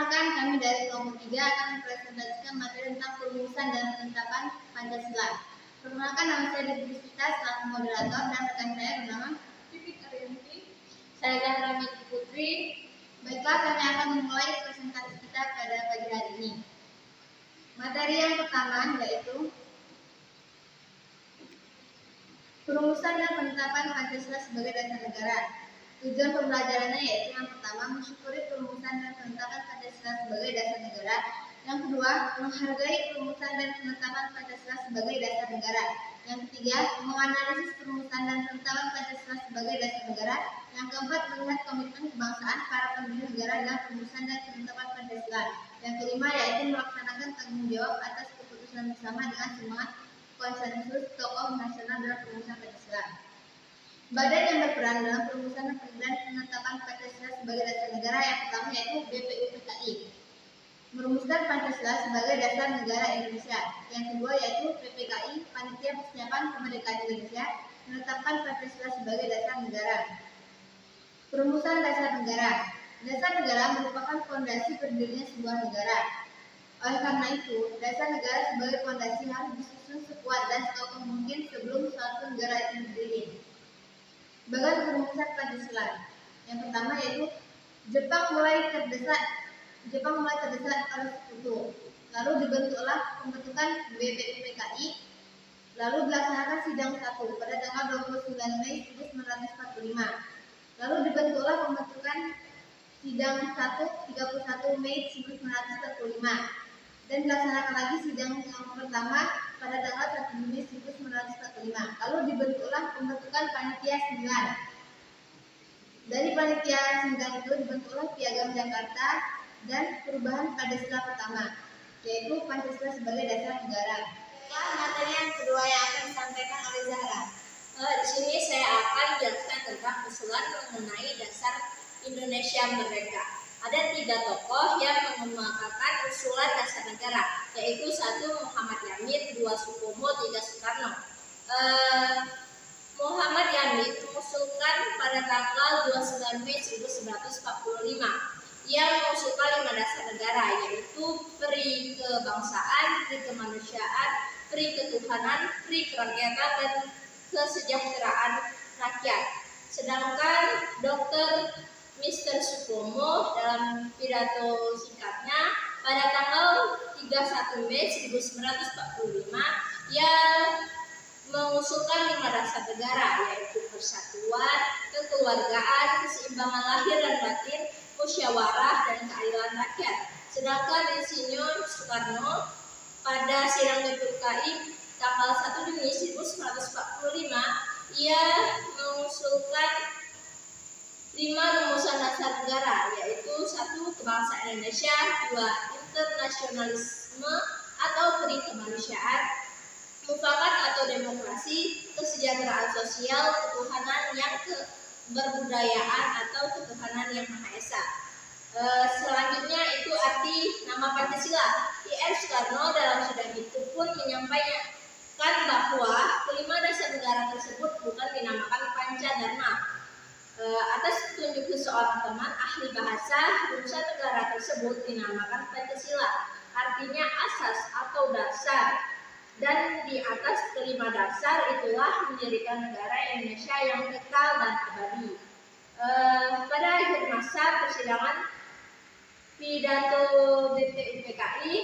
Perkenalkan, kami dari kelompok 3 akan mempresentasikan materi tentang perumusan dan penetapan Pancasila. Perkenalkan, nama saya Devi Puspita selaku moderator dan rekan saya bernama Pipit Arianti. Saya Zahra Putri. Baiklah, kami akan memulai presentasi kita pada pagi hari ini. Materi yang pertama yaitu perumusan dan penetapan Pancasila sebagai dasar negara. Tujuan pembelajarannya yaitu yang pertama, mensyukuri perumusan dan penetapan Pancasila sebagai dasar negara. Yang kedua, menghargai perumusan dan penetapan Pancasila sebagai dasar negara. Yang ketiga, menganalisis perumusan dan penetapan Pancasila sebagai dasar negara. Yang keempat, melihat komitmen kebangsaan para pendiri negara dalam perumusan dan penetapan Pancasila. Yang kelima, yaitu melaksanakan tanggung jawab atas keputusan bersama dengan semangat konsensus tokoh nasional dalam perumusan Pancasila. Badan yang berperan dalam perumusan dan penetapan Pancasila sebagai dasar negara yang pertama yaitu BPUPKI, merumuskan Pancasila sebagai dasar negara Indonesia. Yang kedua yaitu PPKI, Panitia Persiapan Kemerdekaan Indonesia, menetapkan Pancasila sebagai dasar negara. Perumusan dasar negara. Dasar negara merupakan fondasi berdirinya sebuah negara. Oleh karena itu, dasar negara sebagai fondasi harus disusun sekuat dan sekuat mungkin sebelum suatu negara itu berdiri. Bagian perumusan Pancasila. Yang pertama yaitu Jepang mulai terdesak oleh sekutu. Lalu dibentuklah pembentukan BPUPKI. Lalu dilaksanakan sidang 1 pada tanggal 29 Mei 1945. Lalu dibentuklah pembentukan sidang 1 31 Mei 1945. Dan dilaksanakan lagi sidang yang pertama pada tanggal 1 Juni 1945. Lalu dibentuklah pembentukan Panitia 9. Dari Panitia 9 itu dibentuklah Piagam Jakarta dan perubahan Pancasila pertama, yaitu Pancasila sebagai dasar negara. Materi yang kedua yang akan disampaikan oleh Zahra. Di sini saya akan menjelaskan tentang usulan mengenai dasar Indonesia Merdeka. Ada 3 tokoh yang mengemukakan usulan dasar negara, yaitu 1 Muhammad Yamin, 2 Supomo, 3 Soekarno. Muhammad Yamin mengusulkan pada tanggal 29 Mei 1945. Ia mengusulkan 5 dasar negara, yaitu pri kebangsaan, pri kemanusiaan, pri ketuhanan, pri kerakyatan, dan kesejahteraan rakyat. Sedangkan Dr. Mr. Supomo dalam pidato singkatnya pada tanggal 31 Mei 1945 ia mengusulkan 5 dasar negara, yaitu persatuan, kekeluargaan, keseimbangan lahir dan batin, musyawarah, dan keadilan rakyat. Sedangkan Insinyur Soekarno pada sidang BPUPKI tanggal 1 Juni 1945 ia mengusulkan 5 rumusan dasar negara, yaitu 1 kebangsaan Indonesia, 2 internasionalisme atau pri kemanusiaan, mufakat atau demokrasi, kesejahteraan sosial, ketuhanan yang keberbudayaan atau ketuhanan yang Maha Esa. Selanjutnya itu arti nama Pancasila. I.R. Soekarno dalam sidang itu pun menyampaikan bahwa kelima dasar negara tersebut bukan dinamakan Pancadharma. Atas petunjuk seorang teman ahli bahasa, rumusan negara tersebut dinamakan Pancasila, artinya asas atau dasar. Dan di atas kelima dasar itulah mendirikan negara Indonesia yang kekal dan abadi. Pada akhir masa persidangan, pidato BPUPKI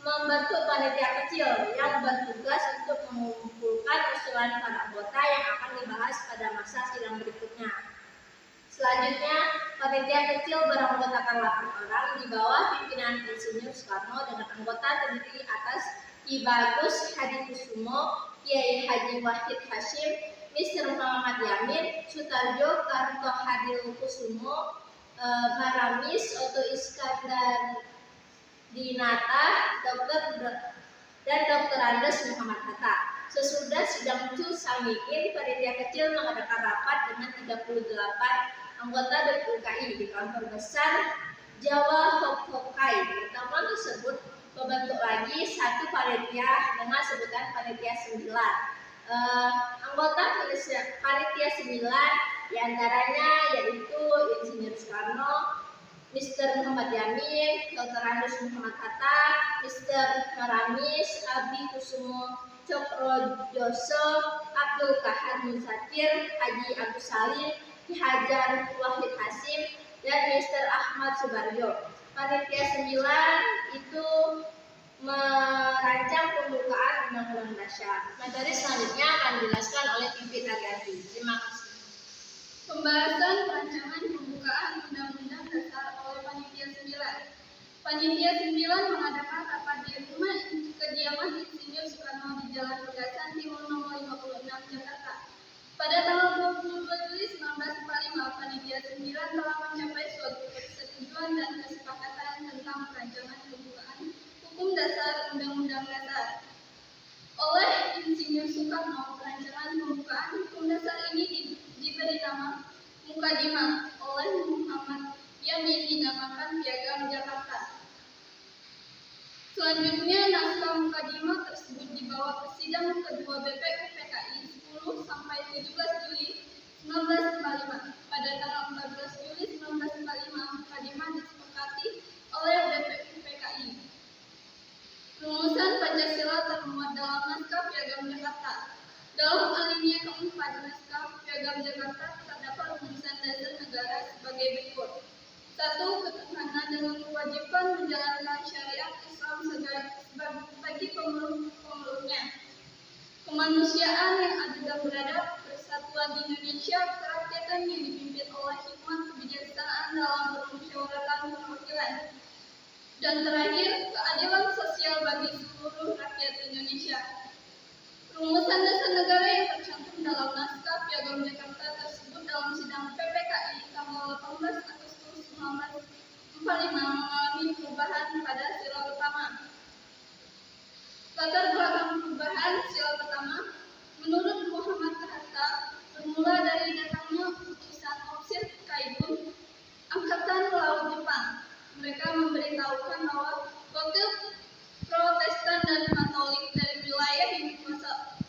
membentuk panitia kecil yang bertugas untuk mengumpulkan usulan para anggota yang akan dibahas pada masa sidang berikutnya. Selanjutnya, panitia kecil beranggotakan 8 orang di bawah pimpinan Insinyur Soekarno dengan anggota terdiri atas Ki Bagus Hadikusumo, Kiai Haji Wahid Hasyim, Mr. Muhammad Yamin, Sutarjo Kartohadilkusumo, Maramis Oto Iskandar Dinata, dan Dr. Andes Muhammad Hatta. Sesudah sidang itu Samikin, panitia kecil mengadakan rapat dengan 38 anggota BPUPKI di kantor besar Jawa Hokai. Pertemuan tersebut membentuk lagi 1 panitia dengan sebutan panitia 9. Anggota panitia 9 diantaranya yaitu Insinyur Soekarno, Mr. Muhammad Yamin, Dr. Andus Muhammad Hatta, Mr. Maramis, Abi Kusumo Cokrojoso, Abdul Kahar Muzatir, Haji Agus Salim, Ki Hajar Wahid Hasim, dan Mr. Ahmad Subarjo. Panitia 9 itu merancang pembukaan Undang-Undang Dasar. Materi selanjutnya akan dijelaskan oleh Pipit Arianti. Terima kasih. Pembahasan perancangan pembukaan Undang-Undang Dasar oleh Panitia 9. Panitia 9 mengadakan rapat di rumah kediaman Insinyur Soekarno di Jalan Pegasan Timur nomor 56 Jakarta. Pada tanggal 22 Juli 1945, Panitia 9 telah mencapai suatu persetujuan dan kesepakatan tentang perancangan pembukaan Hukum Dasar Undang-Undang Dasar. Oleh Insinyur Soekarno, perancangan pembukaan Hukum Dasar ini diberi nama Mukadimah, oleh Muhammad Yamin dinamakan Piagam Jakarta. Selanjutnya, naskah Mukadimah tersebut dibawa ke sidang kedua BPU PKI 10 sampai 17 Juli 1945. Pada tanggal 14 Juli 1945, Mukadimah disepakati oleh BPU PKI. Rumusan Pancasila termuat dalam naskah Piagam Jakarta. Dalam alinea keempat naskah Piagam Jakarta terdapat rumusan dasar negara sebagai berikut. 1. Ketuhanan dengan kewajiban menjalankan syariat Islam bagi pemeluk-pemeluknya. Kemanusiaan yang adil dan beradab, persatuan di Indonesia, kerakyatan yang dipimpin oleh hikmat kebijaksanaan dalam permusyawaratan perwakilan. Dan terakhir, keadilan sosial bagi seluruh rakyat Indonesia. Rumusan dasar negara yang tercantum dalam naskah Piagam Jakarta tersebut dalam sidang PPKI tanggal 18 Agustus 1945 mengalami perubahan pada sila pertama. Latar belakang perubahan sila pertama, menurut Muhammad Hatta, bermula dari datangnya utusan Ofisir Kaibun Angkatan Laut Jepang. Mereka memberitahukan bahwa wakil Protestan dan Katolik dari wilayah yang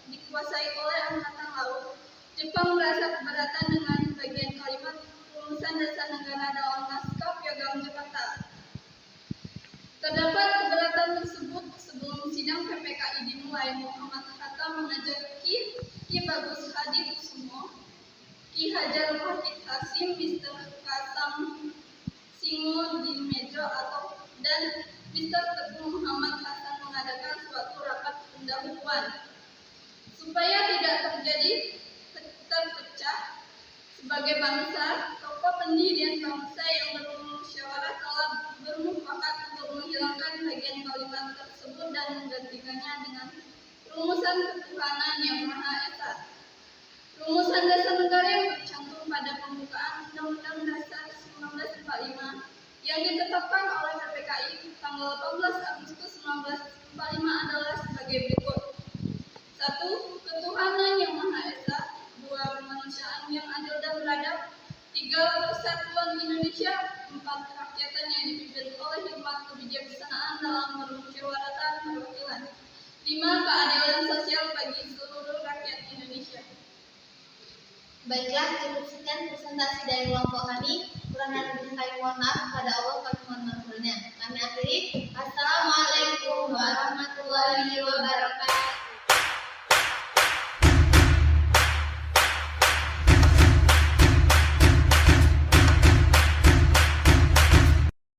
dikuasai oleh Angkatan Laut, Jepang merasa keberatan dengan bagian kalimat rumusan dasar negara dalam naskah Piagam Jakarta. Terdapat keberatan tersebut sebelum sidang PPKI dimulai. Muhammad Hatta mengajak Ki Bagus Hadi Kusumo, Ki Hajar Wahid Hasim, Mr. Kasam Singo Dimejo dan Mr. Teguh Muhammad Hasan mengadakan suatu rapat pendahuluan supaya tidak terjadi terpecah sebagai bangsa. Tokoh pendirian bangsa yang bermusyawarah telah bermufakat untuk menghilangkan bagian kalimat tersebut dan menggantikannya dengan rumusan ketuhanan yang Maha Esa. Rumusan dasar negara yang tercantum pada pembukaan Undang-Undang Dasar 1945 yang ditetapkan oleh PPKI tanggal 18 Agustus 1945 adalah sebagai berikut. 1. Ketuhanan yang Maha Esa. 2. Kemanusiaan yang adil dan beradab. 3. Persatuan Indonesia. 4. Kerakyatan yang dipimpin oleh hikmat kebijaksanaan dalam permusyawaratan perwakilan. 5. Keadilan sosial bagi seluruh rakyat Indonesia. Baiklah, cukup sekian presentasi dari kelompok kami. Kurang lebih kami mohon maaf kepada Allah kami mohon maafnya. Kami akhiri. Assalamualaikum warahmatullahi wabarakatuh.